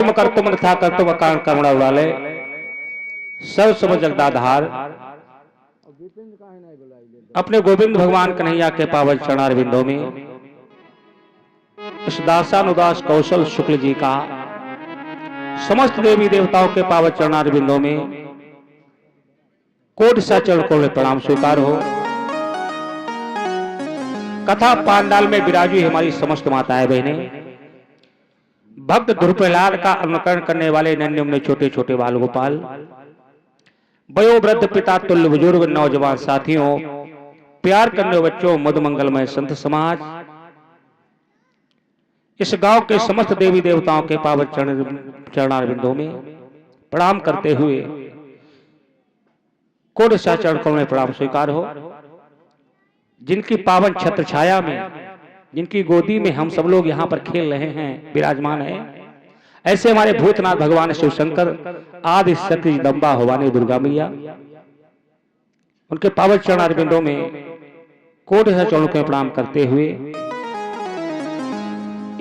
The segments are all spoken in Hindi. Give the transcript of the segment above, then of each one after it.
तुम कर तुम था कर तुम कारण करुणा वाले सब समझ जगदाधार अपने गोविंद भगवान कन्हैया के पावन चरणारविंदों में इस दासानुदास कौशल शुक्ल जी का समस्त देवी देवताओं के पावन चरणारविंदों में कोटि सा चरण को प्रणाम स्वीकार हो। कथा पांडाल में विराजी हमारी समस्त माताएं बहनें, भक्त ध्रुव प्रहलाद का अनुकरण करने वाले नन्हे मुन्ने छोटे छोटे बाल गोपाल, वयोवृद्ध पिता तुल्य बुजुर्ग नौजवान साथियों, प्यार करने बच्चों, मधुमंगलमय संत समाज, इस गांव के समस्त देवी देवताओं के पावन चरणारविंदों में प्रणाम करते हुए कोटि सा चरण कमल में प्रणाम स्वीकार हो। जिनकी पावन छत्र छाया में, जिनकी गोदी में हम सब लोग यहाँ पर खेल रहे हैं, विराजमान हैं, ऐसे हमारे भूतनाथ भगवान शिव शंकर आदि शक्ति जगदम्बा भवानी दुर्गा मैया, उनके पावन चरणारविंदों में कोटि सा चरणों में प्रणाम करते हुए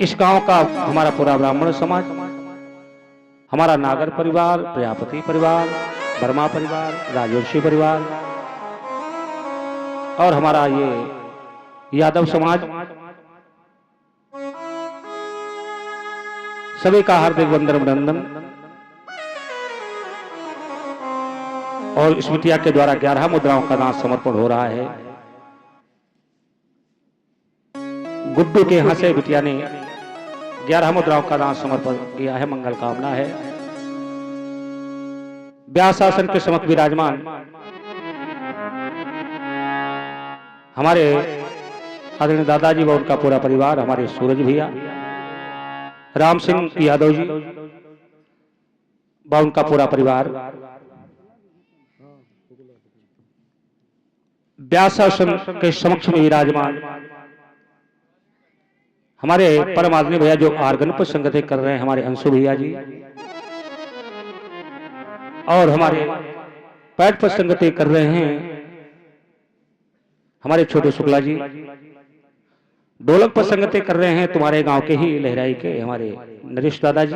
इस गांव का हमारा पूरा ब्राह्मण समाज, हमारा नागर परिवार, प्रजापति परिवार, वर्मा परिवार, राजवंशी परिवार और हमारा ये यादव समाज, सभी का हार्दिक वंदन अभिनंदन। और इस बिटिया के द्वारा 11 मुद्राओं का दान समर्पण हो रहा है। गुड्डू के यहां से बिटिया ने 11 मुद्राओं का दान समर्पण किया है। मंगल कामना है। व्यास आसन के समक्ष विराजमान हमारे आदरणीय दादाजी व उनका पूरा परिवार, हमारे सूरज भैया, राम सिंह यादव जी व उनका पूरा परिवार, व्यास आसन के समक्ष में विराजमान हमारे परम आदरणीय भैया जो आर्गन पर संगति कर रहे हैं, हमारे अंशु भैया जी, और हमारे पैड पर संगति कर रहे हैं हमारे छोटे शुक्ला जी, ढोलक पर संगति कर रहे हैं तुम्हारे गांव के ही लहराई के हमारे नरेश दादाजी,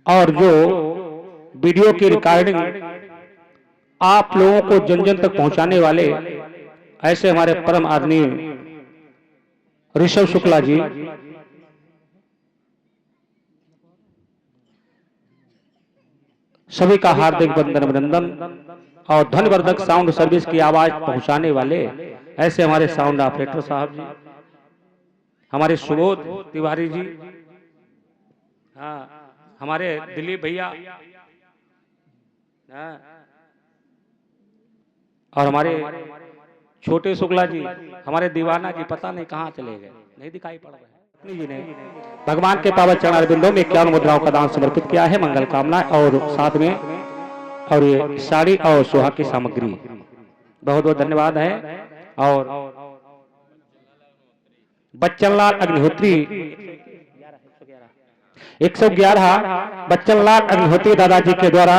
और जो वीडियो की रिकॉर्डिंग आप लोगों को जन जन तक पहुंचाने वाले ऐसे हमारे परम आदरणीय ऋषभ शुक्ला जी, सभी का हार्दिक वंदन अभिनंदन। और ध्वनिवर्धक साउंड सर्विस की आवाज पहुंचाने वाले ऐसे हमारे साउंड ऑपरेटर साहब जी, हमारे सुबोध तिवारी जी, हाँ, हमारे दिलीप भैया, हाँ, और हमारे छोटे शुक्ला जी, हमारे दीवाना जी पता नहीं कहाँ चले गए, नहीं दिखाई पड़ रहे जी ने भगवान के पावन चरणारविंदों में 51 मुद्राओं का दान समर्पित किया है। मंगल कामना और साथ में और ये साड़ी और सुहाग की सामग्री, बहुत बहुत धन्यवाद है। और बच्चनलाल अग्निहोत्री 111 बच्चनलाल अग्निहोत्री दादाजी के द्वारा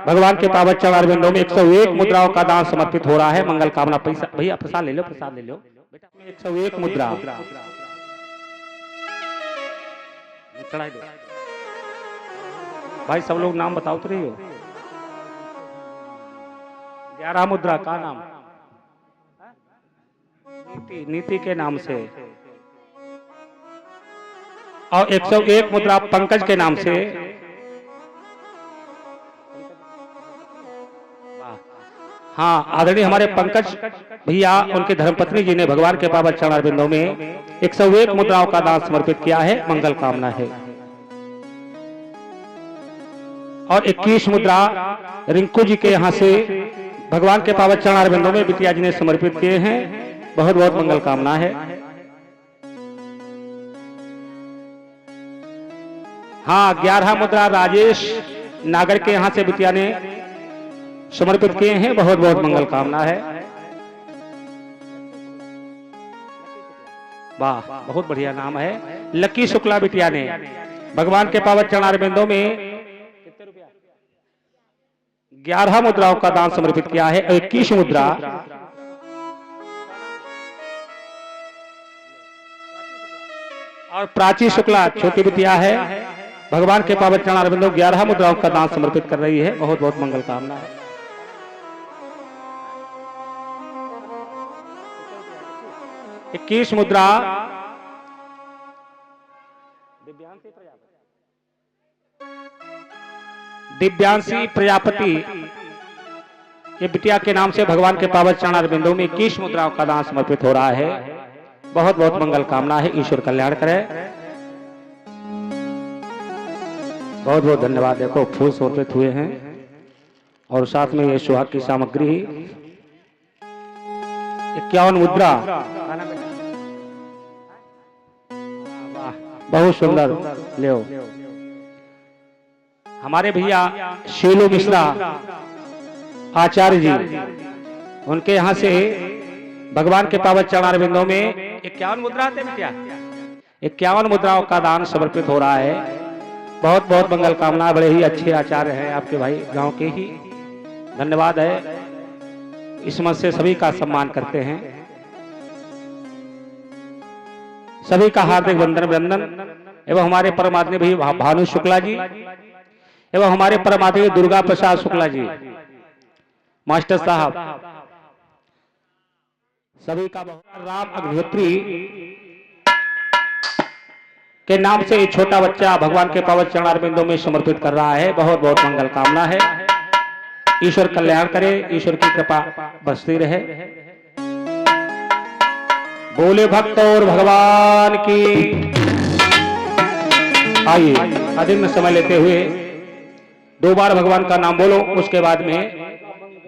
भगवान के पावन चरणारविंदों में 101 मुद्राओं का दान समर्पित हो रहा है। मंगल कामना। पैसा भैया प्रसाद ले लो, प्रसाद ले लो बेटा। 101 मुद्रा चढ़ाई दो भाई, सब लोग नाम बताओ तो रही हो। 11 मुद्रा का नाम नीति के नाम से, और 101 मुद्रा पंकज के नाम से। हाँ, आदरणीय हमारे पंकज भैया, उनके धर्मपत्नी जी ने भगवान के पावन चरणारविंदों में 101 मुद्राओं का दान समर्पित किया है। मंगल कामना है। और 21 मुद्रा रिंकू जी के यहां से भगवान के पावन चरणारविंदों में बिटिया जी ने समर्पित किए हैं। बहुत बहुत मंगल कामना है। हाँ, 11 मुद्रा राजेश नागर के यहां से बिटिया ने समर्पित किए हैं। बहुत बहुत मंगल कामना है। वाह, बहुत बढ़िया नाम है। लकी शुक्ला बिटिया ने भगवान के पावन चरणारविंदों में 11 मुद्राओं का दान समर्पित किया है। 21 मुद्रा और प्राची शुक्ला छोटी बिटिया है, भगवान के पावन चरणारविंदों 11 मुद्राओं का दान समर्पित कर रही है। बहुत बहुत मंगल कामना है। 21 मुद्रा दिव्यांशी प्रजापति ये बिटिया के नाम से भगवान के पावन चरणारविंदों में 21 मुद्राओं का दान समर्पित हो रहा है। बहुत बहुत मंगल कामना है, ईश्वर कल्याण करे। बहुत बहुत धन्यवाद। देखो फूल समर्पित हुए हैं और साथ में ये सुहाग की सामग्री 51 मुद्रा, बहुत सुंदर। ले हमारे भैया शीलू मिश्रा आचार्य जी, उनके यहाँ से भगवान के पावन चरणारविंदों में 51 मुद्रा थे बिटिया, 51 मुद्राओं का दान समर्पित हो रहा है। बहुत बहुत मंगल कामना। बड़े ही अच्छे आचार्य हैं आपके भाई, गांव के ही। धन्यवाद है, इस मत से सभी का सम्मान करते हैं। सभी का हार्दिक वंदन अभिनंदन। एवं हमारे परमात्मा भी भानु शुक्ला जी एवं हमारे परमात्मा दुर्गा प्रसाद शुक्ला जी मास्टर साहब, सभी का राम अग्निहोत्री के नाम से एक छोटा बच्चा भगवान के पावन चरणारविंदों में समर्पित कर रहा है। बहुत बहुत मंगल कामना है, ईश्वर कल्याण करे, ईश्वर की कृपा बरसती रहे। बोले भक्त और भगवान की। आइए अधिक में समय लेते हुए 2 बार भगवान का नाम बोलो, उसके बाद में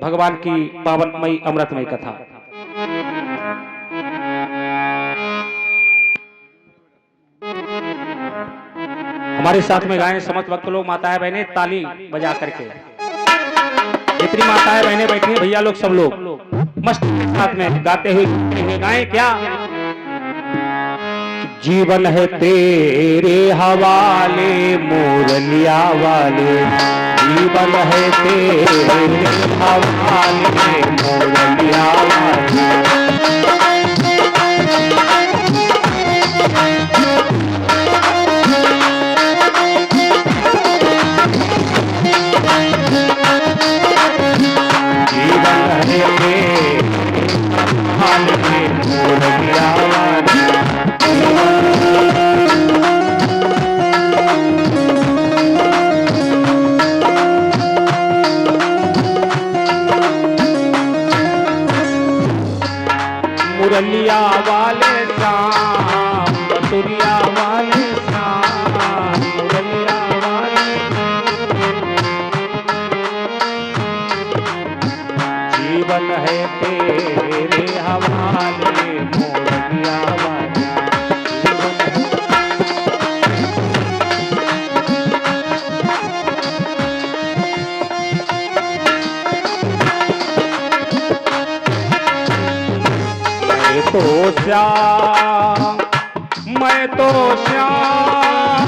भगवान की पावनमयी अमृतमयी कथा। हमारे साथ में गाएं समस्त भक्त लोग, माताएं बहनें ताली बजा करके। जितनी माताएं बहनें बैठी हैं, भैया लोग सब लोग मस्त साथ में गाते हुए गाएं क्या। जीवन है तेरे हवाले मुरलिया वाले, जीवन है तेरे हवाले मुरलिया वाले। जीवन है तेरे हवाले मुरलिया वाले। मुरलिया वाले श्याम, बसुरिया वाले श्याम, मुरलिया वाले। जीवन है तेरे हवाले मुरलिया वाले। तो श्याम, मैं तो श्याम,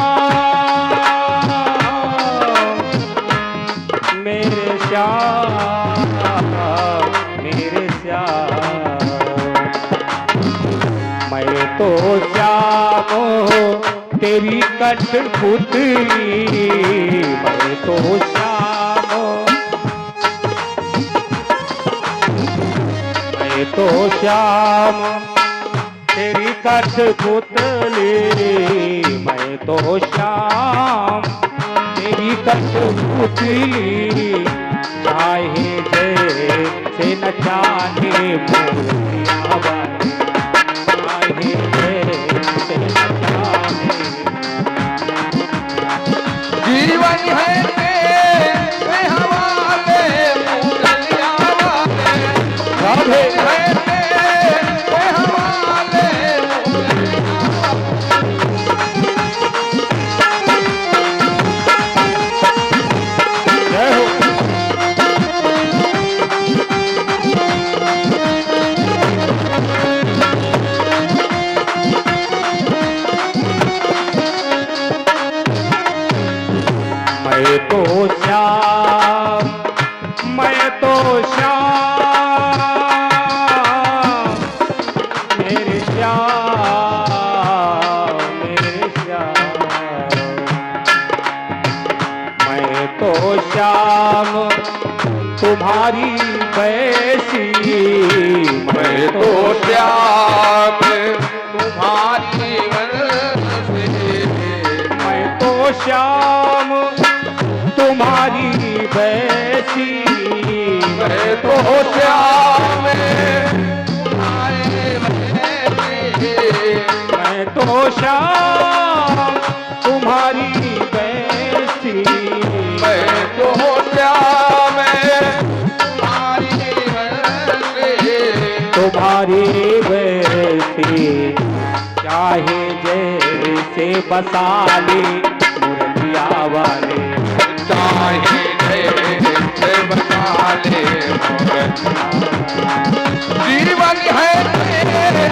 मेरे श्याम, मेरे श्याम। मैं तो श्याम तेरी कठपुतली, मैं तो श्याम, मैं तो श्याम तेरी कठपुतली, मैं तो श्याम तेरी कठपुतली। चाहे जैसे न चाहे मुरलिया वाले, चाहे जैसे न चाहे। जीवन है तेरे हवाले मुरलिया वाले, राधे है तेरे हवाले मुरलिया वाले। जय हो। मैं तो श्याम, मैं तो श्याम, मेरे श्याम, मेरे श्याम तुम्हारी वैसी, मैं तो श्याम तुम्हारी वैसी, मैं तो श्याम तुम्हारी वैसी, मैं तो श्याम तुम्हारी वैसी, मैं तो श्याम तुम्हारी वैसी, मैं तो श्याम तुम्हारी वैसी, तुम्हारी वैसी, चाहे जैसे बसा ले मुरलिया वाले, चाहे जैसे बता ले जीवन है तेरे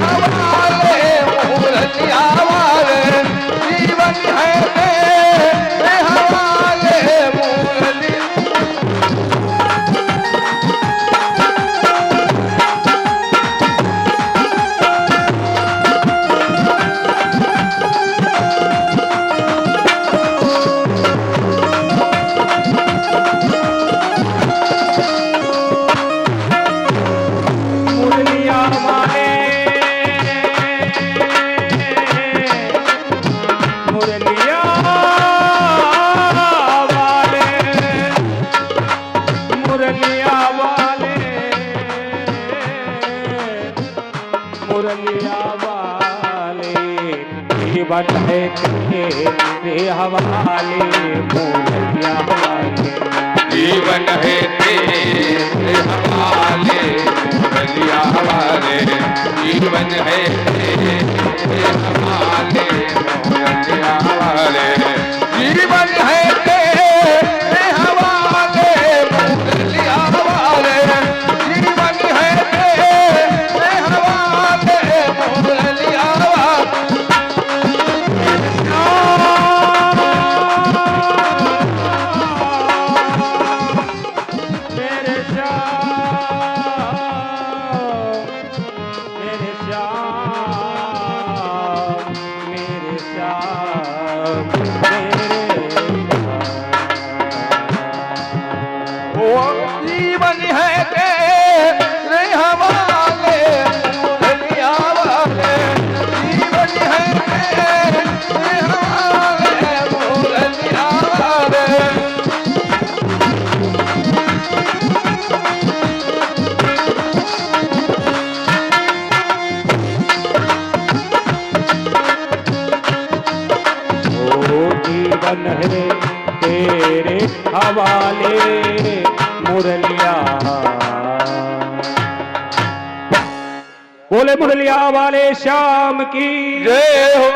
हवाले मुरलिया वाले, जीवन है तेरे हवाले मुरलिया। मुरलिया वाले, मुरलिया वाले, मुरलिया वाले, मुरलिया वाले, जीवन है तेरे हवाले मुरलिया वाले, जीवन है तेरे हवाले मुरलिया वाले, जीवन है तेरे हवाले मुरलिया वाले, जीवन है तेरे हवाले मुरलिया वाले, जीवन है तेरे हवाले मुरलिया वाले। मेरे श्याम, मेरे श्याम, मेरे श्याम, मेरे ओ जीवन है तेरे हवाले मुरलिया वाले, जीवन है तेरे हवाले मुरलिया वाले। ओ जीवन है तेरे हवाले मुरलिया, बोले मुरलिया वाले श्याम की जय हो।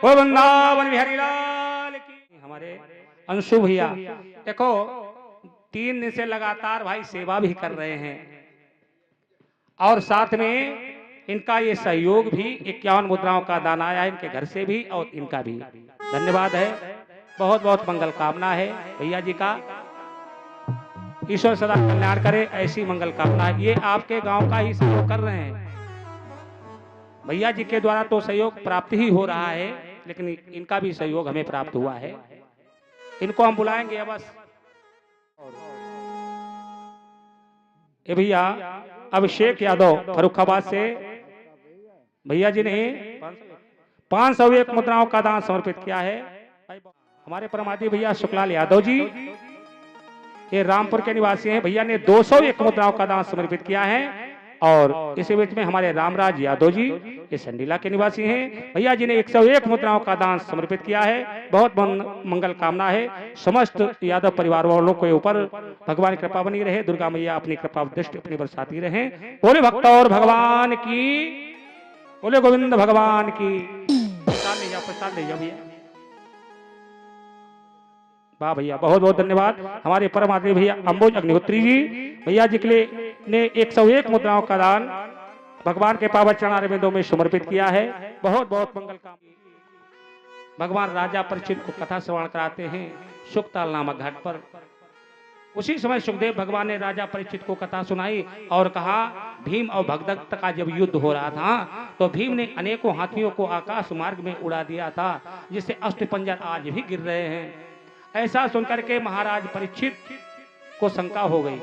ओ वृंदावन बिहारी लाल की। हमारे अंशु भैया देखो 3 दिन से लगातार भाई सेवा भी कर रहे हैं और साथ में इनका ये सहयोग भी 51 मुद्राओं का दान आया है इनके घर से भी और इनका भी धन्यवाद है। बहुत बहुत मंगल कामना है भैया जी का, ईश्वर सदा कल्याण करे, ऐसी मंगल कामना है। ये आपके गांव का ही सहयोग कर रहे हैं भैया जी के द्वारा, तो सहयोग प्राप्त ही हो रहा है लेकिन इनका भी सहयोग हमें प्राप्त हुआ है। इनको हम बुलाएंगे बस। ये भैया अभिषेक यादव फरुखाबाद से भैया जी ने 501 मुद्राओं का दान समर्पित किया है। हमारे परमार्थी भैया शुक्लाल यादव जी ये रामपुर के निवासी हैं, भैया ने 201 मुद्राओं का दान समर्पित किया है। और इसी बीच में हमारे रामराज यादव जी ये संडीला के निवासी हैं, भैया जी ने 101 मुद्राओं का दान समर्पित किया है। बहुत मंगल कामना है समस्त यादव परिवार वालों के ऊपर, भगवान की कृपा बनी रहे, दुर्गा मैया अपनी कृपा दृष्टि अपनी बरसाती रहे। बोले भक्त और भगवान की, बोले गोविंद भगवान की। प्रसाद ले जाओ भैया। वाह भैया बहुत बहुत धन्यवाद। हमारे परम आदरणीय भैया अंबोज अग्निहोत्री जी भैया जी के लिए ने 101 मुद्राओं का दान भगवान के पावन चरणारविंदों में समर्पित किया है। बहुत बहुत मंगल कामना। भगवान राजा परीक्षित को कथा श्रवण कराते हैं सुखताल नामक घाट पर। उसी समय सुखदेव भगवान ने राजा परीक्षित को कथा सुनाई और कहा भीम और भगदत्त का जब युद्ध हो रहा था तो भीम ने अनेकों हाथियों को आकाश मार्ग में उड़ा दिया था, जिससे अस्थिपंजर आज भी गिर रहे हैं। ऐसा सुनकर के महाराज परीक्षित को शंका हो गई।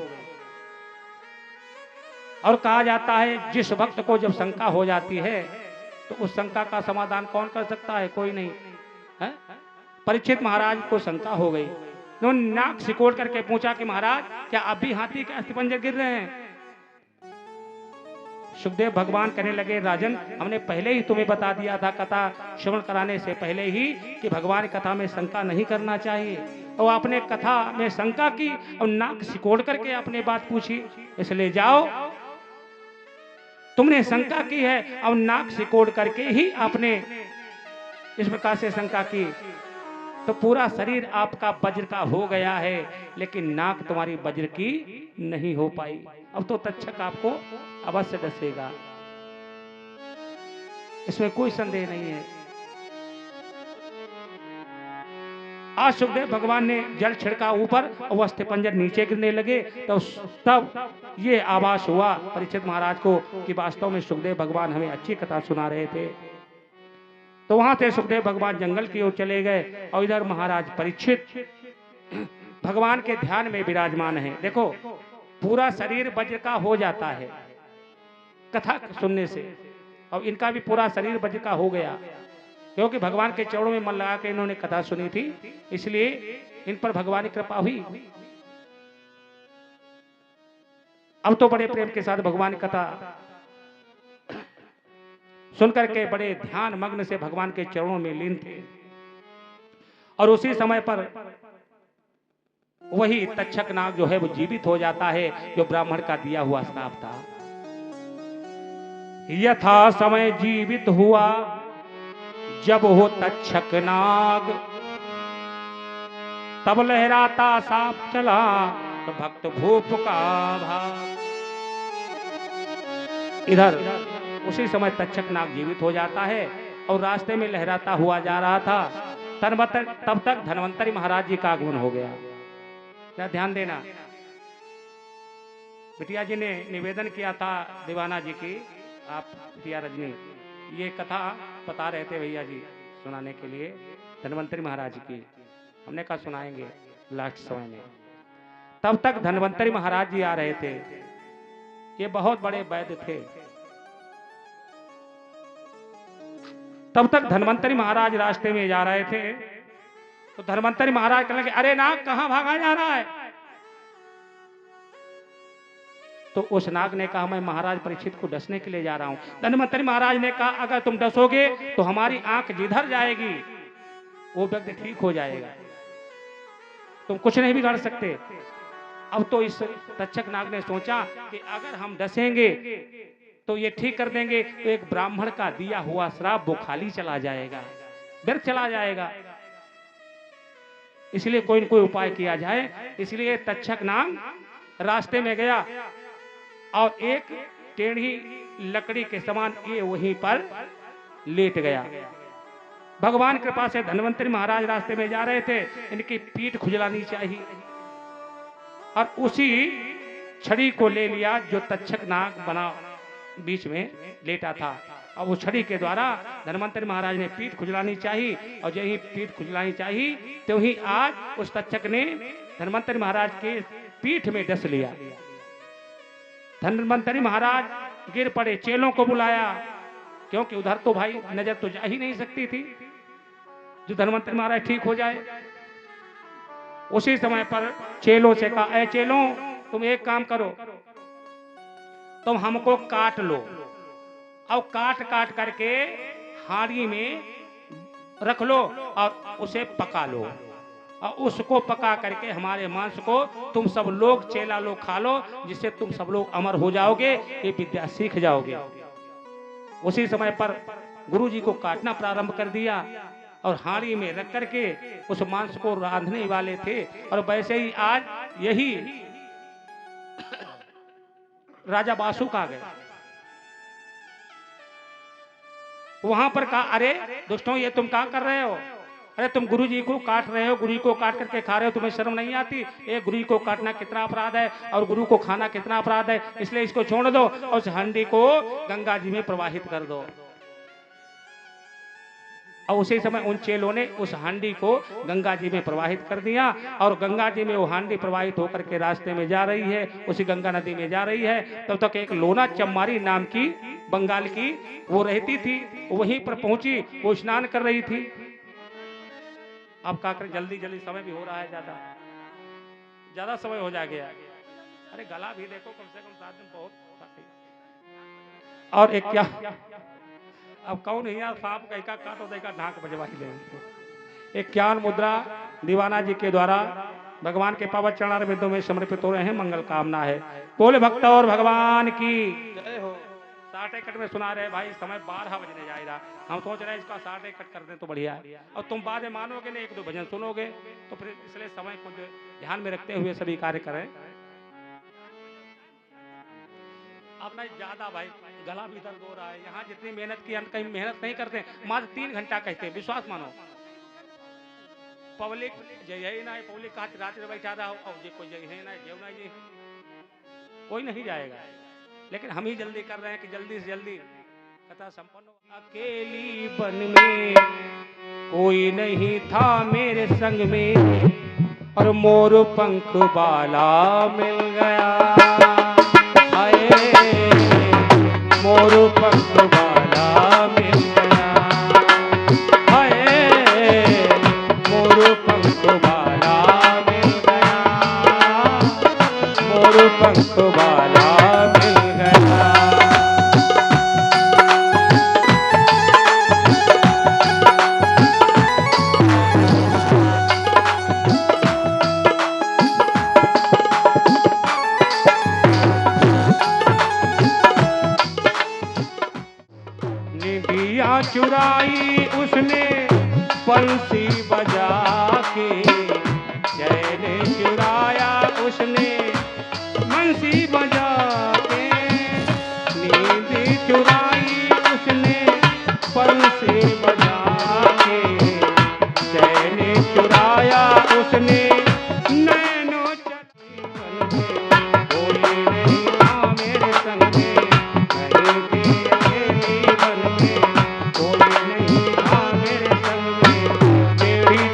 और कहा जाता है जिस भक्त को जब शंका हो जाती है तो उस शंका का समाधान कौन कर सकता है? कोई नहीं है? परीक्षित महाराज को शंका हो गई। उन्होंने नाक सिकोड़ करके पूछा कि महाराज क्या अभी हाथी के अस्थिपंजर गिर रहे हैं? सुखदेव भगवान कहने लगे राजन, हमने पहले ही तुम्हें बता दिया था कथा श्रवण कराने से पहले ही कि भगवान कथा में शंका नहीं करना चाहिए। और आपने कथा में शंका की और नाक सिकोड़ करके आपने बात पूछी, इसलिए जाओ, तुमने शंका की है और नाक सिकोड़ करके ही आपने इस प्रकार से शंका की, तो पूरा शरीर आपका वज्र का हो गया है, लेकिन नाक तुम्हारी वज्र की नहीं हो पाई। अब तो तक्षक आपको अवश्य डसेगा, इसमें कोई संदेह नहीं है। आज सुखदेव भगवान ने जल छिड़का ऊपर और वह अस्थिपंजर नीचे गिरने लगे, तो तब ये आभास हुआ परीक्षित महाराज को कि वास्तव में सुखदेव भगवान हमें अच्छी कथा सुना रहे थे। तो वहां से सुखदेव भगवान जंगल की ओर चले गए और इधर महाराज परीक्षित भगवान के ध्यान में विराजमान है। देखो पूरा शरीर वज्र का हो जाता है कथा सुनने से, और इनका भी पूरा शरीर वज्र का हो गया, क्योंकि भगवान के चरणों में मन लगा के इन्होंने कथा सुनी थी, इसलिए इन पर भगवान की कृपा हुई। अब तो बड़े प्रेम के साथ भगवान की कथा सुनकर के बड़े ध्यान मग्न से भगवान के चरणों में लीन थे। और उसी समय पर वही तक्षक नाग जो है वो जीवित हो जाता है, जो ब्राह्मण का दिया हुआ श्राप था। यथा समय जीवित हुआ जब हो तक्षक नाग, तब लहराता साप चला तो भक्त भूप का भाग। इधर उसी समय तक्षक नाग जीवित हो जाता है और रास्ते में लहराता हुआ जा रहा था। तब तक धन्वंतरी महाराज जी का आगमन हो गया। क्या ध्यान देना, बिटिया जी ने निवेदन किया था दीवाना जी की, आप बिटिया रजनी ये कथा बता रहे थे भैया जी सुनाने के लिए धन्वंतरी महाराज की, हमने कहा सुनाएंगे लास्ट समय में। तब तक धन्वंतरी महाराज जी आ रहे थे, ये बहुत बड़े वैद्य थे। तब तक धन्वंतरी महाराज रास्ते में जा रहे थे, तो धन्वंतरी महाराज कहने लगे अरे नाग कहां भागा जा रहा है? तो उस नाग ने कहा मैं महाराज परीक्षित को डसने के लिए जा रहा हूं। धन्वंतरी महाराज ने कहा अगर तुम डसोगे तो हमारी आंख जिधर जाएगी वो व्यक्ति ठीक हो जाएगा, तुम कुछ नहीं बिगाड़ सकते। अब तो इस तक्षक नाग ने सोचा कि अगर हम डसेंगे तो ये ठीक कर देंगे, तो एक ब्राह्मण का दिया हुआ श्राप वो खाली चला जाएगा, व्यर्थ चला जाएगा, इसलिए कोई न कोई उपाय किया जाए। इसलिए तक्षक नाग रास्ते में गया और एक टेढ़ी लकड़ी के समान ये वहीं पर लेट गया। भगवान कृपा से धन्वंतरी महाराज रास्ते में जा रहे थे, इनकी पीठ खुजलानी चाहिए, और उसी छड़ी को ले लिया जो तक्षक नाग बना बीच में लेटा था। और वो छड़ी के द्वारा धन्वंतरी महाराज ने पीठ खुजलानी चाहिए, और जो ही पीठ खुजलानी चाहिए तो ही आज उस तक्षक ने धन्वंतरी महाराज के पीठ में डस लिया। धन्वंतरी महाराज गिर पड़े, चेलों को बुलाया, क्योंकि उधर तो भाई नजर तो जा ही नहीं सकती थी जो धन्वंतरी महाराज ठीक हो जाए। उसी समय पर चेलों से कहा ऐ चेलों तुम एक काम करो, तुम हमको काट लो और काट काट करके हांडी में रख लो और उसे पका लो, और उसको पका करके हमारे मांस को तुम सब लोग चेला लोग खा लो, जिससे तुम सब लोग अमर हो जाओगे, ये विद्या सीख जाओगे। उसी समय पर गुरु जी को काटना प्रारंभ कर दिया और हांडी में रख करके उस मांस को रांधने वाले थे। और वैसे ही आज यही राजा बासुक आ गए, वहां पर कहा अरे दोस्तों ये तुम क्या कर रहे हो? अरे तुम गुरु जी को काट रहे हो, गुरु जी को काट करके खा रहे हो, तुम्हें शर्म नहीं आती? ये गुरु जी को काटना कितना अपराध है और गुरु को खाना कितना अपराध है, इसलिए इसको छोड़ दो और उस हांडी को गंगा जी में प्रवाहित कर दो। और उसी समय उन चेलों ने उस हांडी को गंगा जी में प्रवाहित कर दिया और गंगा जी में वो हांडी प्रवाहित होकर के रास्ते में जा रही है, उसी गंगा नदी में जा रही है। तब तक एक लोना चम्मारी नाम की बंगाल की वो रहती थी, वहीं पर पहुंची, वो स्नान कर रही थी। अब क्या करें, जल्दी जल्दी समय भी हो रहा है, ज्यादा समय हो जा गया। अरे गला भी देखो, कम से कम 7 दिन बहुत। और एक क्या, अब कौन है यार, सांप कहीं का काटो देगा ढाक बजवा ही ले। एक ज्ञान मुद्रा दीवाना जी के द्वारा भगवान के पावन चरणार बिंदु में समर्पित हो रहे हैं, मंगल कामना है। बोले भक्त और भगवान की जय हो। 60 कट में सुना रहे भाई, समय 12 बजने जाएगा। हम सोच रहे हैं इसका 60 कट कर दें तो बढ़िया है, और तुम बाद में मानोगे नहीं, 1-2 भजन सुनोगे तो फिर इसलिए समय को ध्यान में रखते हुए सभी कार्य करें। अब नहीं ज्यादा भाई, गला भी दर्द हो रहा है। यहाँ जितनी मेहनत की, कहीं मेहनत नहीं करते, मात्र 3 घंटा कहते हैं, विश्वास मानो। पब्लिक जय ना, पब्लिक कहा रात में बैठा रहा हो, और ये कोई जय है ना, जय ना, ये कोई नहीं जाएगा। लेकिन हम ही जल्दी कर रहे हैं कि जल्दी से जल्दी कथा संपन्न हो। अकेली बन में कोई नहीं था मेरे संग में, और मोर पंख बाला मिल गया। मोर पंख बाला मिल गया, हाय मोर पंख बाला मिल गया, मोर पंख बाला मिल गया। चुराई उसने बंसी बजा के, चैन चुराया उसने बंसी बजा के, नींद चुराई उसने बंसी बजा के, चैन चुराया उसने नैनो चली बन में, कोई नहीं था मेरे संग में, कहीं की अकेली बन में,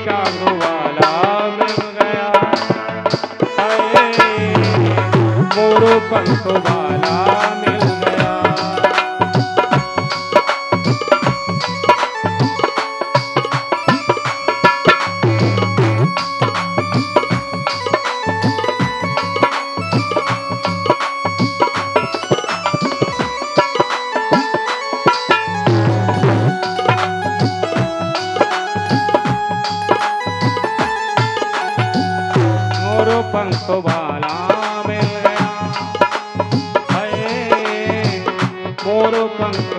पंख वाला मिल गया। मोर पंख वाला मोर पंख